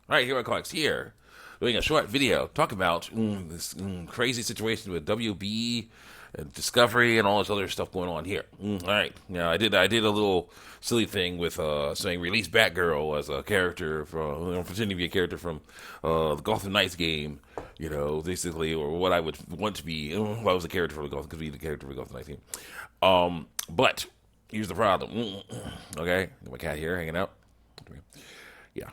All right, Hero Comics here, doing a short video talk about this crazy situation with WB and Discovery and all this other stuff going on here. All right, now I did a little silly thing with saying release Batgirl as a character from pretending to be a character from the Gotham Knights game. Basically, or what I would want to be. If I was a character for the Gotham, could be the character for the Gotham Knights game. But here's the problem. Okay, got my cat here hanging out. Yeah.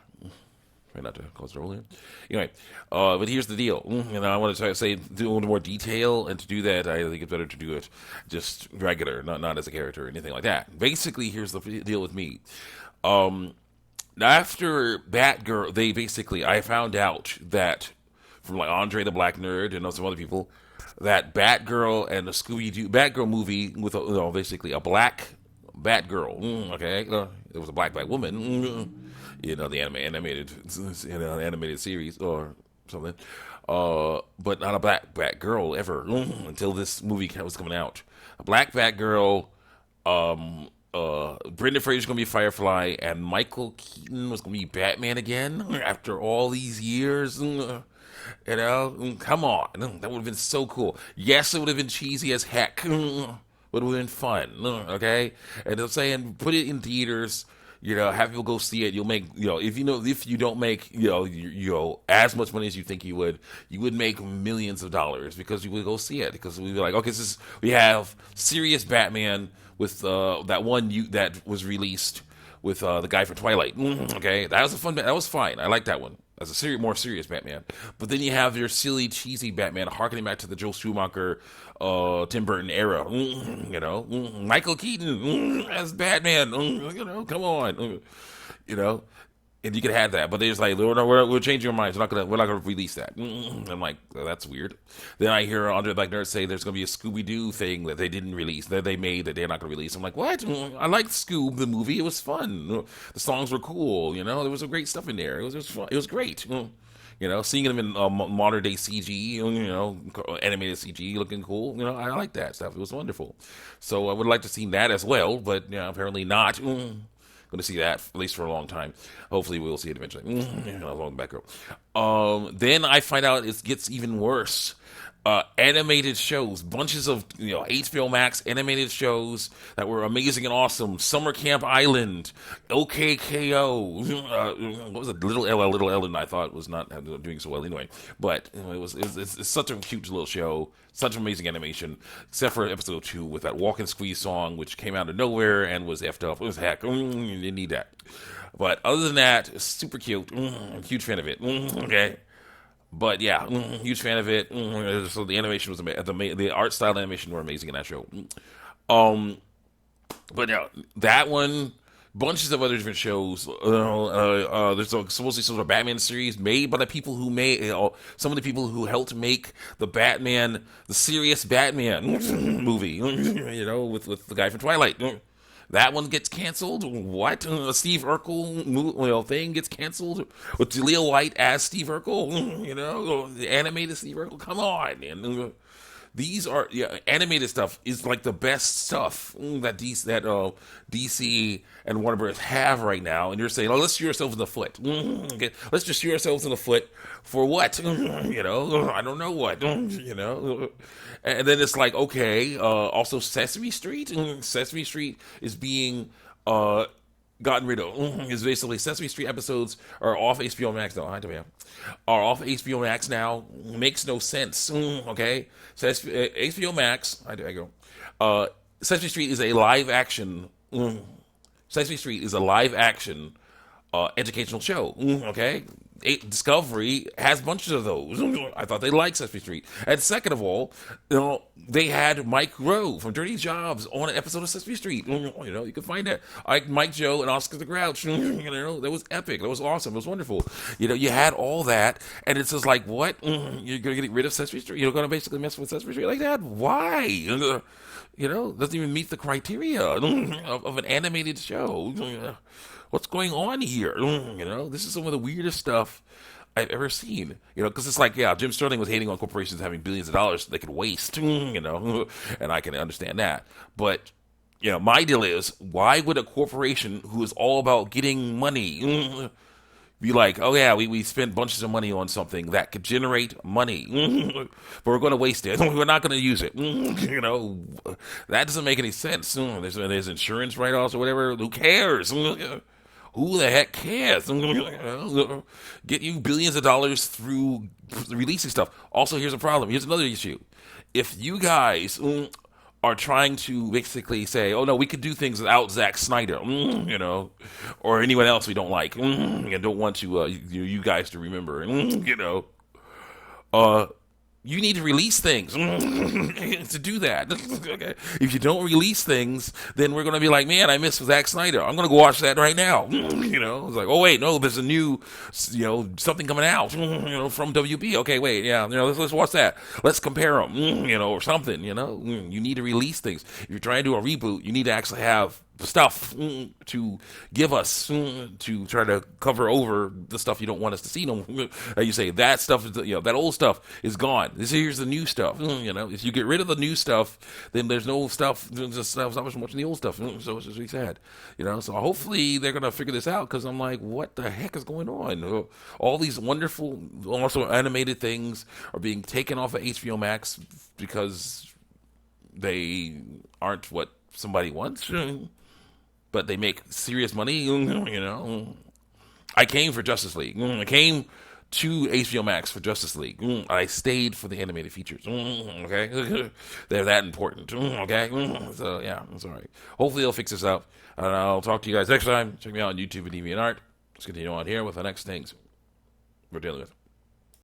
Try not to cause trouble here. Anyway, but here's the deal. And I want to try to say, do a little more detail, and to do that, I think it's better to do it just regular, not as a character or anything like that. Basically, here's the deal with me. After Batgirl, I found out that from like Andre the Black Nerd and some other people that Batgirl and the Scooby Doo Batgirl movie with basically a black Batgirl. Okay, it was a black woman. The animated series or something. But not a black Batgirl ever until this movie was coming out. A black Batgirl. Brendan Fraser's gonna be Firefly, and Michael Keaton was gonna be Batman again after all these years. Come on, that would have been so cool. Yes, it would have been cheesy as heck, but it would have been fun. Okay, and I'm saying put it in theaters. Have people go see it. You'll make, if you don't make, as much money as you think you would make millions of dollars because you would go see it because we'd be like, okay, we have serious Batman with that one that was released with the guy from Twilight. Okay, that was fine. I like that one. As a more serious Batman. But then you have your silly, cheesy Batman harkening back to the Joel Schumacher, Tim Burton era. Michael Keaton as Batman. Come on. And you could have that, but they're just like, we're changing our minds. We're not gonna release that. I'm like, that's weird. Then I hear Andre the Black Nerd say there's gonna be a Scooby Doo thing that they didn't release, that they made that they're not gonna release. I'm like, what? I liked Scoob the movie. It was fun. The songs were cool. There was some great stuff in there. It was fun. It was great. Seeing them in modern day CG, animated CG looking cool. I like that stuff. It was wonderful. So I would like to see that as well, but apparently not. Going to see that at least for a long time. Hopefully, we'll see it eventually. Along the back row. Then I find out it gets even worse. Animated shows, bunches of HBO Max animated shows that were amazing and awesome. Summer Camp Island, OKKO. What was it? Little Ellen? I thought was not doing so well anyway. But it's such a cute little show, such amazing animation. Except for episode 2 with that Walk and Squeeze song, which came out of nowhere and was effed up. It was heck. You didn't need that. But other than that, it's super cute. I'm a huge fan of it. Okay. But yeah, huge fan of it. So the animation was the art style animation were amazing in that show. But yeah, that one, bunches of other different shows. There's supposedly some sort of Batman series made by the people who made some of the people who helped make the serious Batman movie. With the guy from Twilight. That one gets canceled. What? Steve Urkel thing gets canceled with Jaleel White as Steve Urkel. The animated Steve Urkel. Come on, man. These are animated stuff is like the best stuff that DC and Warner Bros. Have right now, and you're saying, "Oh, let's shoot ourselves in the foot." Okay, let's just shoot ourselves in the foot for what? I don't know what. And then it's like, okay, also Sesame Street. Sesame Street is being gotten rid of. Is basically Sesame Street episodes are off HBO Max now. Are off HBO Max now. Makes no sense. Okay, so HBO Max. I go. Sesame Street is a live action. Sesame Street is a live action educational show. Okay. Discovery has bunches of those. I thought they liked Sesame Street. And second of all, they had Mike Rowe from Dirty Jobs on an episode of Sesame Street. You can find that. Mike Joe and Oscar the Grouch. That was epic. That was awesome. It was wonderful. You had all that, and it's just like, what? You're going to get rid of Sesame Street? You're going to basically mess with Sesame Street like that? Why? Doesn't even meet the criteria of an animated show. What's going on here? This is some of the weirdest stuff I've ever seen. Because it's like, Jim Sterling was hating on corporations having billions of dollars they could waste. And I can understand that. But my deal is, why would a corporation who is all about getting money be like, oh yeah, we spent bunches of money on something that could generate money, but we're going to waste it. We're not going to use it. That doesn't make any sense. There's insurance write-offs or whatever. Who cares? Who the heck cares? Get you billions of dollars through releasing stuff. Also, here's a problem. Here's another issue. If you guys are trying to basically say, oh no, we could do things without Zack Snyder, or anyone else we don't like, and don't want to you guys to remember, uh, you need to release things to do that. Okay. If you don't release things, then we're going to be like, man, I miss Zack Snyder. I'm going to go watch that right now. It's like, oh wait, no, there's a new, something coming out, from WB. Okay, wait, yeah, let's watch that. Let's compare them, or something. You need to release things. If you're trying to do a reboot, you need to actually have the stuff to give us to try to cover over the stuff you don't want us to see. You say that stuff is, that old stuff is gone. Here's the new stuff. If you get rid of the new stuff, then there's no stuff. There's not much watching the old stuff. So it's just really sad. So hopefully they're gonna figure this out, because I'm like, what the heck is going on? All these wonderful, also animated things are being taken off of HBO Max because they aren't what somebody wants. But they make serious money, I came for Justice League. I came to HBO Max for Justice League. I stayed for the animated features. Okay? They're that important. Okay? So, yeah, I'm sorry. Hopefully they'll fix this out. And I'll talk to you guys next time. Check me out on YouTube and DeviantArt. Let's continue on here with the next things we're dealing with.